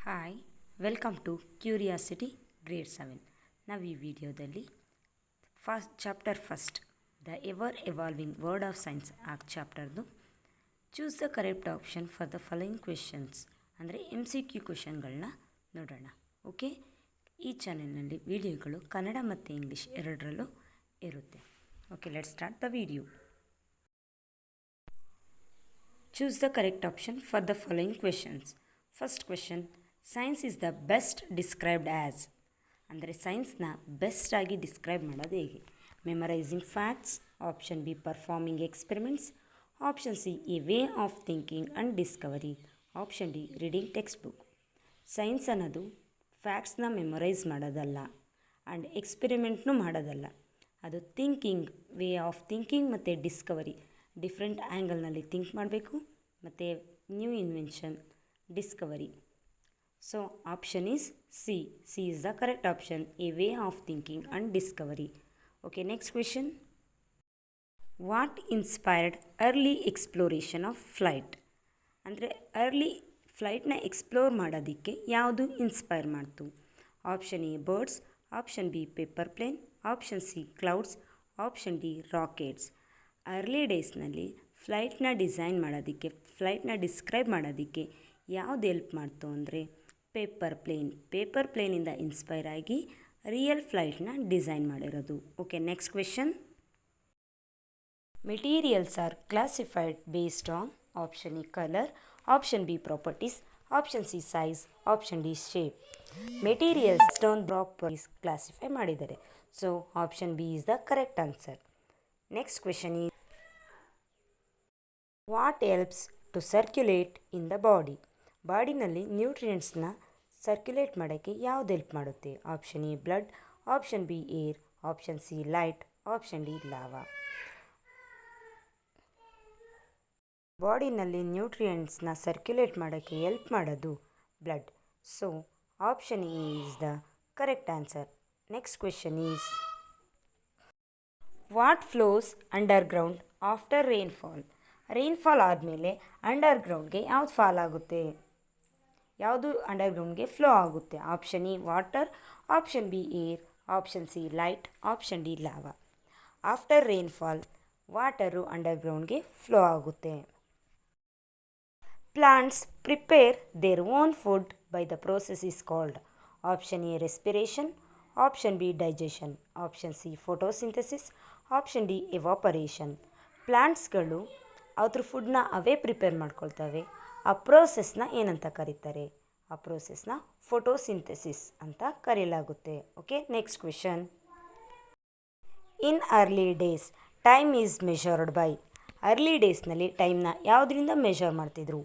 Hi welcome to curiosity grade 7. ನಾವು ಈ ವಿಡಿಯೋದಲ್ಲಿ chapter first the ever evolving world of science ಆ ಚಾಪ್ಟರ್ದು choose the correct option for the following questions ಅಂದರೆ MCQ ಕ್ವೆಶನ್ಗಳನ್ನ ನೋಡೋಣ. ಓಕೆ, ಈ ಚಾನೆಲ್ನಲ್ಲಿ ವಿಡಿಯೋಗಳು ಕನ್ನಡ ಮತ್ತು ಇಂಗ್ಲೀಷ್ ಎರಡರಲ್ಲೂ ಇರುತ್ತೆ. Okay, let's start the video. Choose the correct option for the following questions. First question, science is the best described as ಅಂದರೆ ಸೈನ್ಸ್ನ ಬೆಸ್ಟಾಗಿ ಡಿಸ್ಕ್ರೈಬ್ ಮಾಡೋದು ಹೇಗೆ? Memorising facts, option B performing experiments, option C A way of thinking and Discovery, option D reading text book. Science ಅನ್ನೋದು ಫ್ಯಾಕ್ಟ್ಸ್ನ memorise ಮಾಡೋದಲ್ಲ and ಎಕ್ಸ್ಪೆರಿಮೆಂಟ್ನೂ ಮಾಡೋದಲ್ಲ. ಅದು thinking, way of thinking ಮತ್ತು Discovery, different ಆ್ಯಂಗಲ್ನಲ್ಲಿ think ಮಾಡಬೇಕು ಮತ್ತು new invention, Discovery. So option is C. C is the correct option. A way of thinking and discovery. Okay, next question. What inspired early exploration of flight? ಅಂದರೆ early ಫ್ಲೈಟ್ನ explore ಮಾಡೋದಕ್ಕೆ ಯಾವುದು inspire ಮಾಡ್ತು? Option A birds, option B paper plane, option C clouds, option D rockets. Early ಡೇಸ್ನಲ್ಲಿ ಫ್ಲೈಟ್ನ design ಮಾಡೋದಕ್ಕೆ, ಫ್ಲೈಟ್ನ describe ಮಾಡೋದಕ್ಕೆ ಯಾವುದು ಹೆಲ್ಪ್ ಮಾಡ್ತು ಅಂದರೆ ಪೇಪರ್ ಪ್ಲೇನಿಂದ ಇನ್ಸ್ಪೈರ್ ಆಗಿ ರಿಯಲ್ ಫ್ಲೈಟ್ನ ಡಿಸೈನ್ ಮಾಡಿರೋದು. Okay, next question. Materials are classified based on option A colour, option B properties, option C size, option D shape. Materials down properties classify ಮಾಡಿದ್ದಾರೆ. So option B is the correct answer. Next question is what helps to circulate in the body? ಬಾಡಿನಲ್ಲಿ ನ್ಯೂಟ್ರಿಯೆಂಟ್ಸ್ನ circulate ಮಾಡೋಕ್ಕೆ ಯಾವುದು help ಮಾಡುತ್ತೆ? Option A blood, option B air, option C light, option D lava. ಬಾಡಿನಲ್ಲಿ ನ್ಯೂಟ್ರಿಯೆಂಟ್ಸ್ನ circulate ಮಾಡೋಕ್ಕೆ help ಮಾಡೋದು blood. So option A is the correct answer. Next question is what flows underground after rainfall? Rainfall ಆದಮೇಲೆ ಅಂಡರ್ಗ್ರೌಂಡ್ಗೆ ಯಾವುದು fall ಆಗುತ್ತೆ? ಯಾವುದು ಅಂಡರ್ಗ್ರೌಂಡ್ಗೆ ಫ್ಲೋ ಆಗುತ್ತೆ? Option E water, option B air, option C light, option D lava. After rainfall water ಅಂಡರ್ಗ್ರೌಂಡ್ಗೆ flow ಆಗುತ್ತೆ. Plants prepare their own food by the process is called. Option A respiration, option B digestion, option C photosynthesis, option D evaporation. ಪ್ಲಾಂಟ್ಸ್ಗಳು ಅದ್ರ ಫುಡ್ನ ಅವೇ prepare ಮಾಡ್ಕೊಳ್ತವೆ. ಆ ಪ್ರೋಸೆಸ್ನ ಏನಂತ ಕರೀತಾರೆ? ಆ ಪ್ರೋಸೆಸ್ನ photosynthesis ಅಂತ ಕರೆಯಲಾಗುತ್ತೆ. Okay, next question. In early days time is measured by? Early ಡೇಸ್ನಲ್ಲಿ ಟೈಮ್ನ ಯಾವುದರಿಂದ ಮೆಷರ್ ಮಾಡ್ತಿದ್ರು?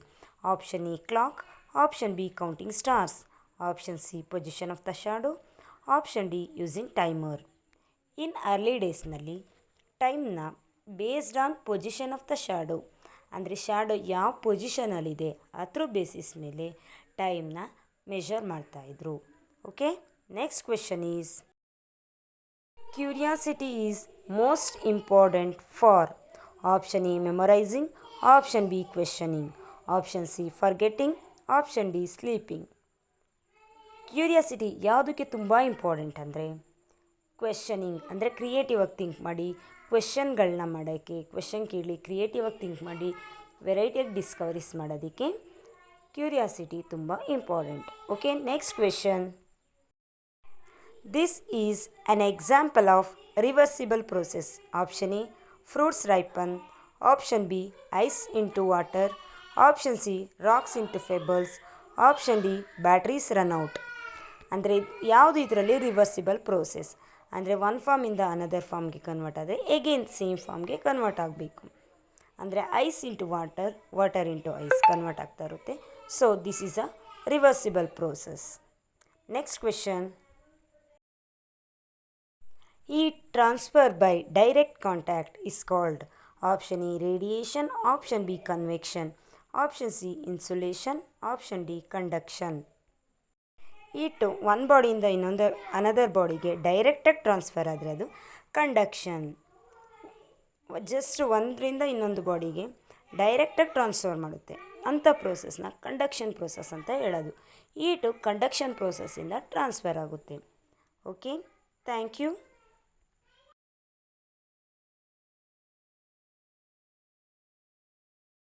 Option A clock, option B counting stars, option C position of the shadow, option D using timer. In early ಡೇಸ್ನಲ್ಲಿ ಟೈಮ್ನ based on position of the shadow ಅಂದರೆ shadow ಯಾವ ಪೊಸಿಷನಲ್ಲಿದೆ ಅದ್ರ ಬೇಸಿಸ್ ಮೇಲೆ ಟೈಮ್ನ ಮೆಷರ್ ಮಾಡ್ತಾಯಿದ್ರು. Okay, next question is curiosity is most important for? Option A memorising, option B questioning, option C forgetting, option D sleeping. Curiosity ಯಾವುದಕ್ಕೆ ತುಂಬ important ಅಂದರೆ ಕ್ವೆಶನಿಂಗ್ ಅಂದರೆ ಕ್ರಿಯೇಟಿವ್ ಆಗಿ ಥಿಂಕ್ ಮಾಡಿ, ಕ್ವೆಶನ್ಗಳನ್ನ ಮಾಡೋಕ್ಕೆ, ಕ್ವೆಶನ್ ಕೇಳಿ ಕ್ರಿಯೇಟಿವ್ ಆಗಿ ಥಿಂಕ್ ಮಾಡಿ ವೆರೈಟಿಯಾಗಿ ಡಿಸ್ಕವರೀಸ್ ಮಾಡೋದಕ್ಕೆ ಕ್ಯೂರಿಯಾಸಿಟಿ ತುಂಬ important. Okay, next question. This is an example of reversible process. Option A fruits ripen, option B ice into water, option C rocks into pebbles, option D batteries run out. ಅಂದರೆ ಯಾವುದು ಇದರಲ್ಲಿ reversible process ಅಂದರೆ one ಫಾರ್ಮಿಂದ another ಫಾರ್ಮ್ಗೆ convert ಆದರೆ again same ಫಾರ್ಮ್ಗೆ convert ಆಗಬೇಕು. ಅಂದರೆ ice into water, water into ice convert ಆಗ್ತಾ ಇರುತ್ತೆ. So this is a reversible process. Next question. Heat transfer by direct contact is called. Option A radiation, option B convection, option C insulation, option D conduction. Heat ಒಂದು ಬಾಡಿಯಿಂದ another ಬಾಡಿಗೆ ಡೈರೆಕ್ಟಾಗಿ transfer ಆದರೆ ಅದು conduction. Just ಒಂದರಿಂದ ಇನ್ನೊಂದು ಬಾಡಿಗೆ ಡೈರೆಕ್ಟಾಗಿ transfer ಮಾಡುತ್ತೆ ಅಂಥ ಪ್ರೋಸೆಸ್ನ ಕಂಡಕ್ಷನ್ ಪ್ರೋಸೆಸ್ ಅಂತ ಹೇಳೋದು. ಹೀಟು ಕಂಡಕ್ಷನ್ ಪ್ರೋಸೆಸ್ಸಿಂದ ಟ್ರಾನ್ಸ್ಫರ್ ಆಗುತ್ತೆ. Okay, thank you.